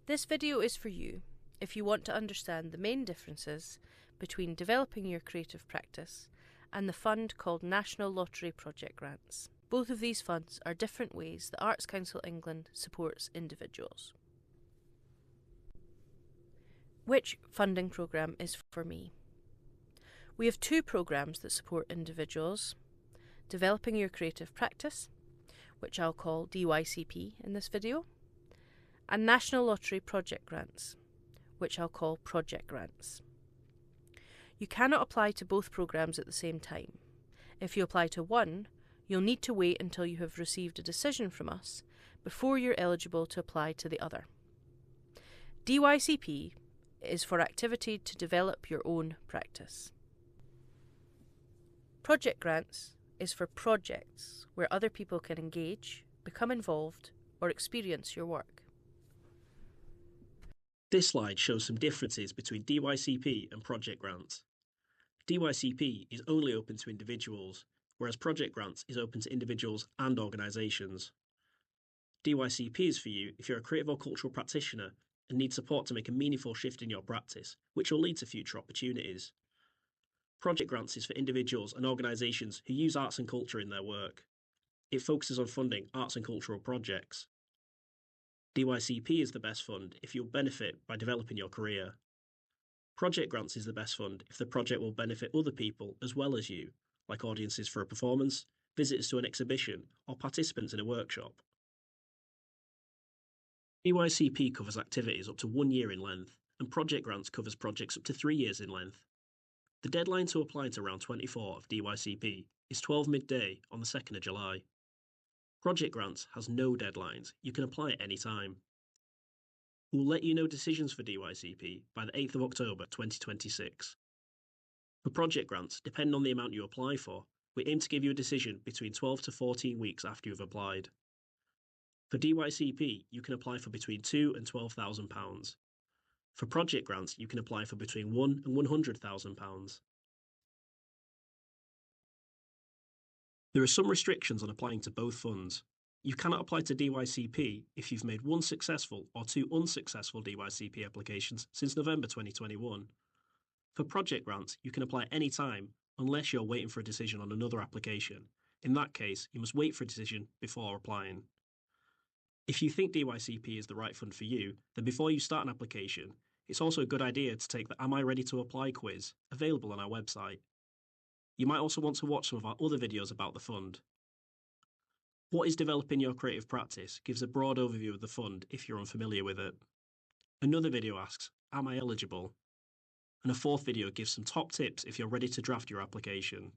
This video is for you if you want to understand the main differences between developing your creative practice and the fund called National Lottery Project Grants. Both of these funds are different ways the Arts Council England supports individuals. Which funding programme is for me? We have two programmes that support individuals: Developing Your Creative Practice, which I'll call DYCP in this video, and National Lottery Project Grants, which I'll call Project Grants. You cannot apply to both programmes at the same time. If you apply to one, you'll need to wait until you have received a decision from us before you're eligible to apply to the other. DYCP is for activity to develop your own practice. Project Grants is for projects where other people can engage, become involved, or experience your work. This slide shows some differences between DYCP and Project Grants. DYCP is only open to individuals, whereas Project Grants is open to individuals and organisations. DYCP is for you if you're a creative or cultural practitioner and need support to make a meaningful shift in your practice, which will lead to future opportunities. Project Grants is for individuals and organisations who use arts and culture in their work. It focuses on funding arts and cultural projects. DYCP is the best fund if you'll benefit by developing your career. Project Grants is the best fund if the project will benefit other people as well as you, like audiences for a performance, visitors to an exhibition, or participants in a workshop. DYCP covers activities up to 1 year in length, and Project Grants covers projects up to 3 years in length. The deadline to apply to round 24 of DYCP is 12 midday on the 2nd of July. Project Grants has no deadlines, you can apply at any time. We'll let you know decisions for DYCP by the 8th of October 2026. For Project Grants, depending on the amount you apply for, we aim to give you a decision between 12 to 14 weeks after you've applied. For DYCP, you can apply for between £2,000 and £12,000. For Project Grants, you can apply for between £1,000 and £100,000. There are some restrictions on applying to both funds. You cannot apply to DYCP if you've made 1 successful or 2 unsuccessful DYCP applications since November 2021. For Project Grants, you can apply any time unless you're waiting for a decision on another application. In that case, you must wait for a decision before applying. If you think DYCP is the right fund for you, then before you start an application, it's also a good idea to take the Am I Ready to Apply quiz, available on our website. You might also want to watch some of our other videos about the fund. What is Developing Your Creative Practice gives a broad overview of the fund if you're unfamiliar with it. Another video asks, Am I eligible? And a fourth video gives some top tips if you're ready to draft your application.